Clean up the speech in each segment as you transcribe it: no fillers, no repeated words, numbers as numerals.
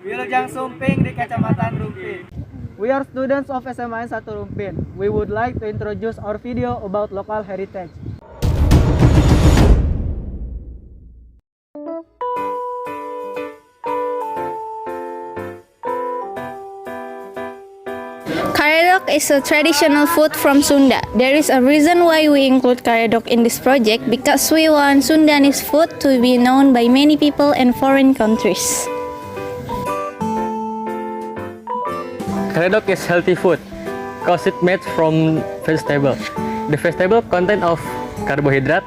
Wilujeng Sumping di Kecamatan Rumpin. We are students of SMA 1 Rumpin. We would like to introduce our video about local heritage. Karedok is a traditional food from Sunda. There is a reason why we include karedok in this project because we want Sundanese food to be known by many people in foreign countries. Karedok is healthy food because it made from vegetable. The vegetable contain of carbohydrate,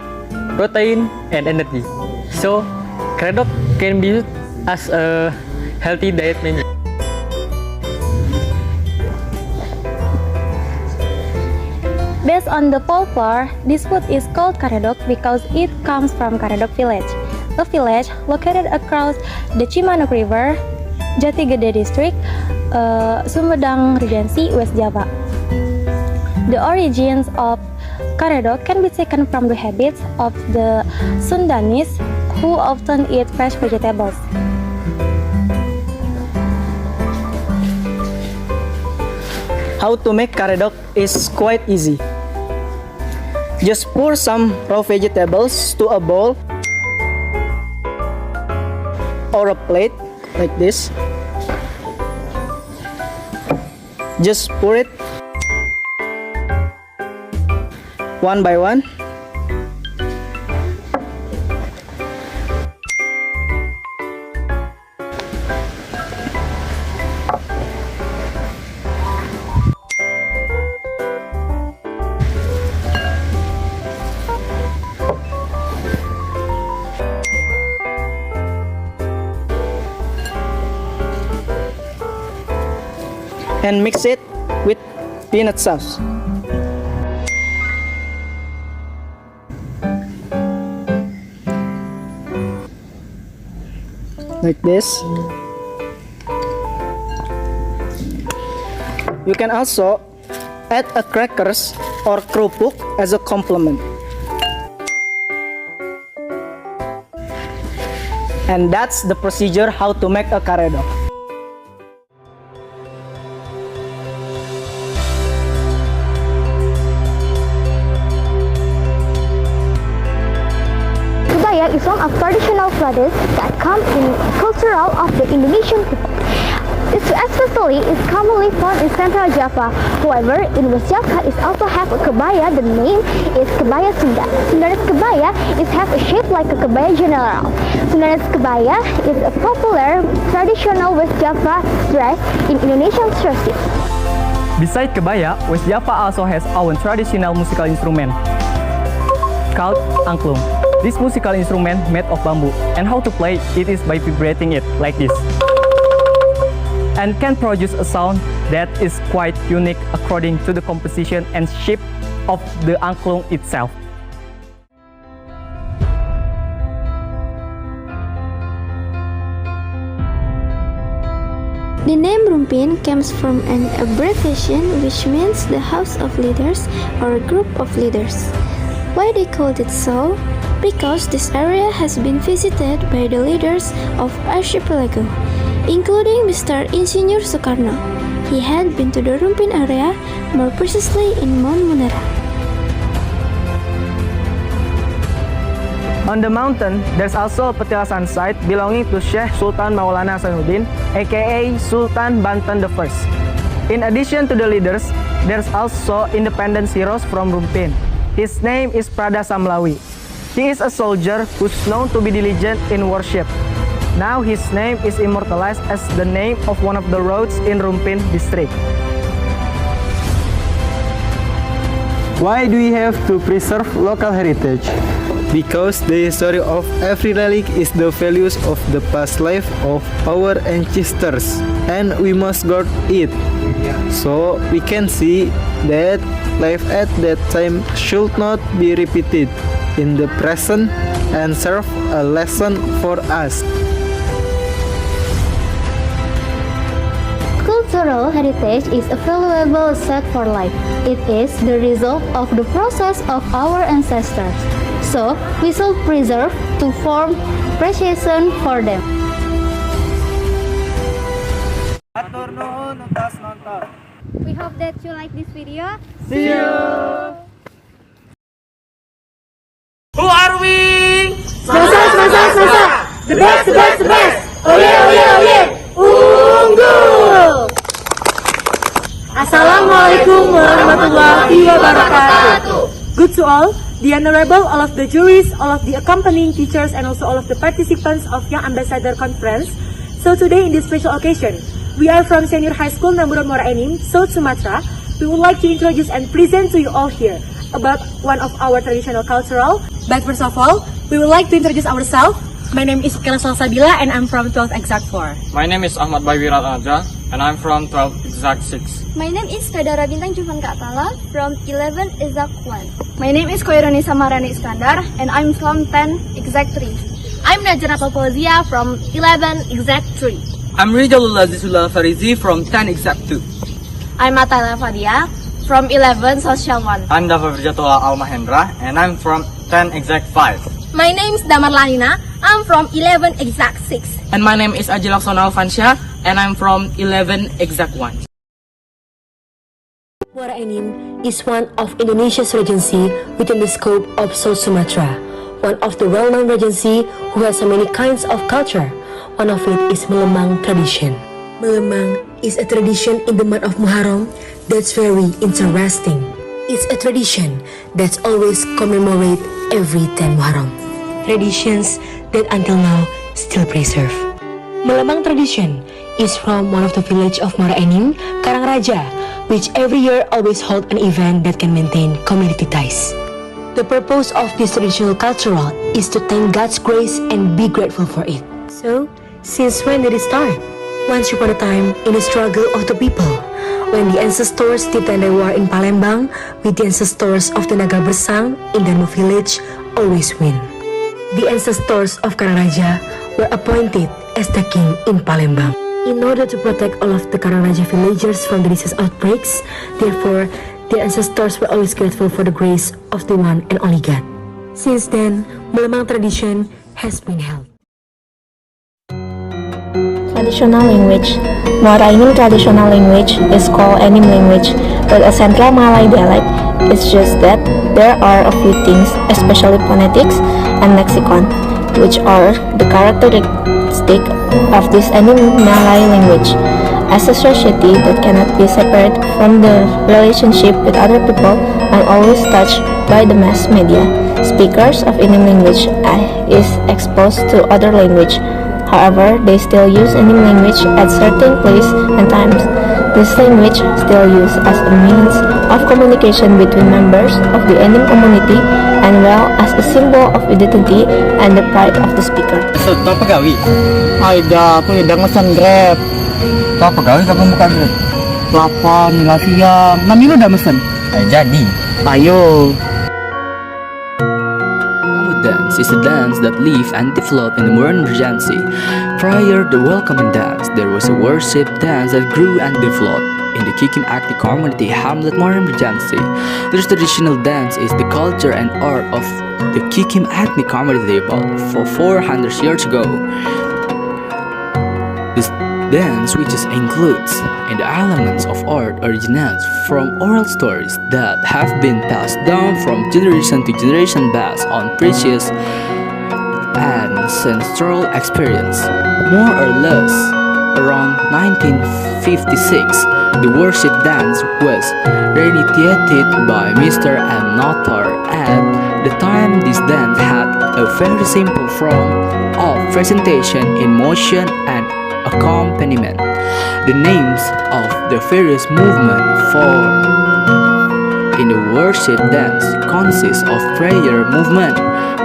protein, and energy. So, karedok can be used as a healthy diet menu. Based on the folklore, this food is called karedok because it comes from Karedok village, a village located across the Cimanuk River, Jati Gede District, Sumedang Regency, West Java. The origins of karedok can be taken from the habits of the Sundanese who often eat fresh vegetables. How to make karedok is quite easy. Just pour some raw vegetables to a bowl or a plate like this. Just pour it one by one. And mix it with peanut sauce. Like this. You can also add a crackers or kerupuk as a complement. And that's the procedure how to make a karedok. Kebaya is one of traditional clothes that come in cultural of the Indonesian people. This especially is commonly found in Central Java. However, in West Java is also have a kebaya. The name is kebaya Sunda. Sundanese kebaya is have a shape like a kebaya general. Sundanese kebaya is a popular traditional West Java dress in Indonesian churches. Besides kebaya, West Java also has own traditional musical instrument called angklung. This musical instrument made of bamboo, and how to play it is by vibrating it like this, and can produce a sound that is quite unique according to the composition and shape of the angklung itself. The name Rumpin comes from an abbreviation which means the house of leaders or group of leaders. Why they called it so? Because this area has been visited by the leaders of archipelago, including Mr. Insinyur Soekarno. He had been to the Rumpin area, more precisely in Mount Munera. On the mountain, there's also a petilasan site belonging to Sheikh Sultan Maulana Hasanuddin, aka Sultan Banten I. In addition to the leaders, there's also independence heroes from Rumpin. His name is Prada Samlawi. He is a soldier who's known to be diligent in worship. Now his name is immortalized as the name of one of the roads in Rumpin district. Why do we have to preserve local heritage? Because the history of every relic is the values of the past life of our ancestors, and we must guard it. So we can see that life at that time should not be repeated in the present and serve a lesson for us. Cultural heritage is a valuable asset for life. It is the result of the process of our ancestors. So, we should preserve to form appreciation for them. Atur nuhun utas nonton. We hope that you like this video. See you. Who are we? The best. Oye. Unggul. Assalamualaikum warahmatullahi wabarakatuh. Good to all, the honorable, all of the juries, all of the accompanying teachers, and also all of the participants of Young Ambassador Conference. So today in this special occasion, we are from Senior High School Namburan Muara Enim, South Sumatra. We would like to introduce and present to you all here about one of our traditional cultural. But first of all, we would like to introduce ourselves. My name is Kira Salsabila and I'm from 12th Exact 4. My name is Ahmad Baywirat Aja and I'm from 12th Exact 6. My name is Kadara Bintang Juvan Katala from 11 Exact 1. My name is Koironi Samarani Iskandar and I'm from 10 Exact 3. I'm Najana Papozia from 11 Exact 3. I'm Rijalul Azizullah Farizi from 10 Exact 2. I'm Atala Fadia from 11 Social 1. I'm Dava Virjatola Al Mahendra and I'm from 10 Exact 5. My name is Damar Lanina. I'm from 11 Exact 6. And my name is Ajilaksona Alfansya and I'm from 11 Exact 1. Muara Enim is one of Indonesia's regency within the scope of South Sumatra. One of the well-known regency who has so many kinds of culture. One of it is Melemang tradition. Melemang is a tradition in the month of Muharram that's very interesting. It's a tradition that's always commemorate every 10 Muharram. Traditions that until now still preserve. Melemang tradition is from one of the village of Muara Enim, Karangraja, which every year always hold an event that can maintain community ties. The purpose of this traditional cultural is to thank God's grace and be grateful for it. So, since when did it start? Once upon a time in the struggle of the people, when the ancestors did their war in Palembang, with the ancestors of the Naga Bersang in the new village always win. The ancestors of Karangraja were appointed as the king in Palembang. In order to protect all of the Karangraja villagers from the disease outbreaks, therefore, their ancestors were always grateful for the grace of the one and only God. Since then, Melemang tradition has been held. Traditional language. Muara Enim traditional language is called Enim language, but a Central Malay dialect. It's just that there are a few things, especially phonetics and lexicon, which are the characteristic of this Enim Malay language. As a society that cannot be separate from the relationship with other people and always touched by the mass media, speakers of Enim language is exposed to other language. However, they still use Enim language at certain places and times. This language still used as a means of communication between members of the Enim community and well as a symbol of identity and the pride of the speaker. So, apa pegawai? Aida, aku udah pesan Grab. Apa pegawai kapan buka Grab? 8 nila siang. Nami lu udah mesen? Jadi. Ayo. Dance is a dance that lived and developed in the Muran Regency. Prior to the welcoming dance, there was a worship dance that grew and developed in the Kikim Akti community Hamlet Muran Regency. This traditional dance is the culture and art of the Kikim Akti community evolved for 400 years ago. This dance, which includes in the elements of art, originates from oral stories that have been passed down from generation to generation based on precious ancestral experience. More or less around 1956, the worship dance was reinitiated by Mr. M. Notar. At the time, this dance had a very simple form of presentation in motion and accompaniment. The names of the various movements for in the worship dance consist of prayer movement,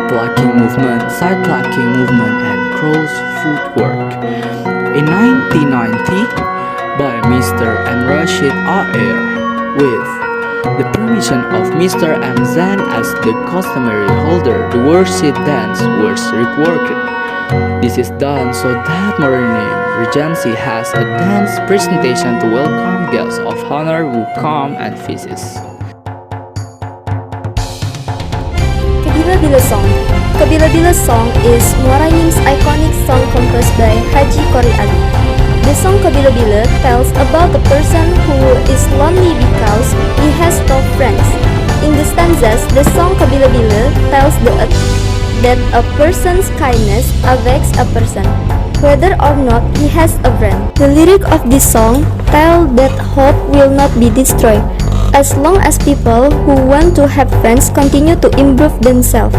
plucking movement, side plucking movement, and cross footwork. In 1990, by Mr. M. Rashid Air, with the permission of Mr. M. Zan as the customary holder, the worship dance was reworked. This is done so that Muara Regency has a dance presentation to welcome guests of honor who come and visit. Kabila Bila Song. Kabila Bila Song is Muara Enim's iconic song composed by Haji Kori Ali. The song Kabila-Bila tells about a person who is lonely because he has no friends. In the stanzas, the song Kabila-Bila tells that a person's kindness affects a person, whether or not he has a friend. The lyric of this song tell that hope will not be destroyed, as long as people who want to have friends continue to improve themselves.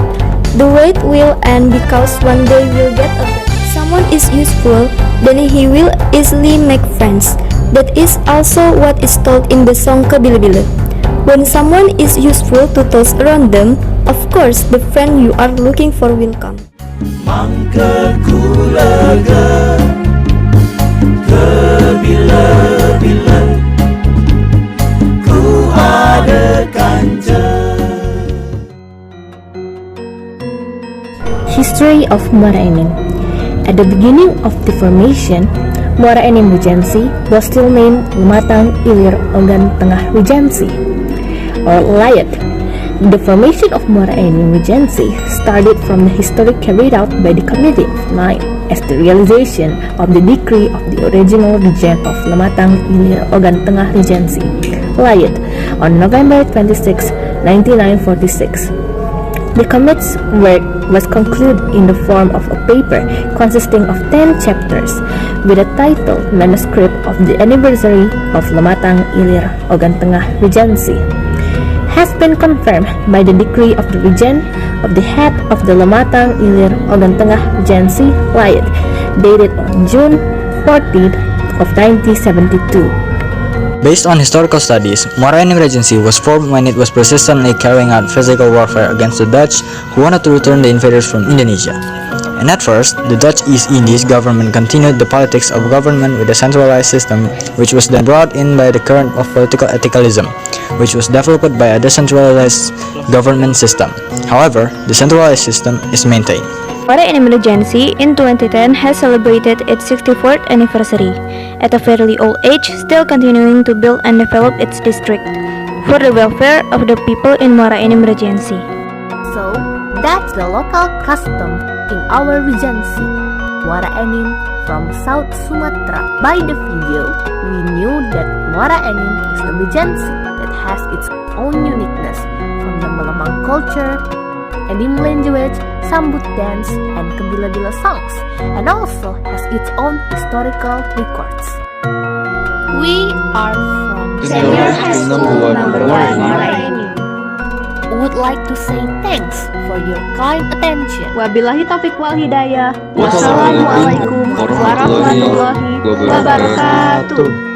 The wait will end because one day we'll get a friend. Someone is useful, then he will easily make friends. That is also what is told in the song Kabila-Bila. When someone is useful to those around them, of course the friend you are looking for will come. Mangka ku lega Kabila-Bila ku ada kanca. History of Muara Enim. At the beginning of the formation, Muara Enim Regency was still named Lumatang Ilir Ogan Tengah Regency, or Layat. The formation of Muara Enim Regency started from the history carried out by the Committee of Nine as the realization of the decree of the original regent of Lumatang Ilir Ogan Tengah Regency, Layat, on November 26, 1946. The committee's work was concluded in the form of a paper consisting of 10 chapters with a title Manuscript of the Anniversary of Lumatang Ilir Ogan Tengah Regency, has been confirmed by the decree of the regent of the head of the Lumatang Ilir Ogan Tengah Regency, Layat, dated on June 14th of 1972. Based on historical studies, Muara Enim Regency was formed when it was persistently carrying out physical warfare against the Dutch who wanted to return the invaders from Indonesia. And at first, the Dutch East Indies government continued the politics of government with a centralized system, which was then brought in by the current of political ethicalism, which was developed by a decentralized government system. However, the centralized system is maintained. Muara Enim Regency in 2010 has celebrated its 64th anniversary, at a fairly old age, still continuing to build and develop its district, for the welfare of the people in Muara Enim Regency. So, that's the local custom in our regency, Muara Enim from South Sumatra. By the video, we knew that Muara Enim is a regency that has its own uniqueness from the Melemang culture, Enim language, Sambut dance, and Kabila-Bila songs, and also has its own historical records. We are from Senior High School number 1 Muara Enim. Would like to say thanks for your kind attention. Wabillahi taufiq wal hidayah. Wassalamualaikum warahmatullahi wabarakatuh.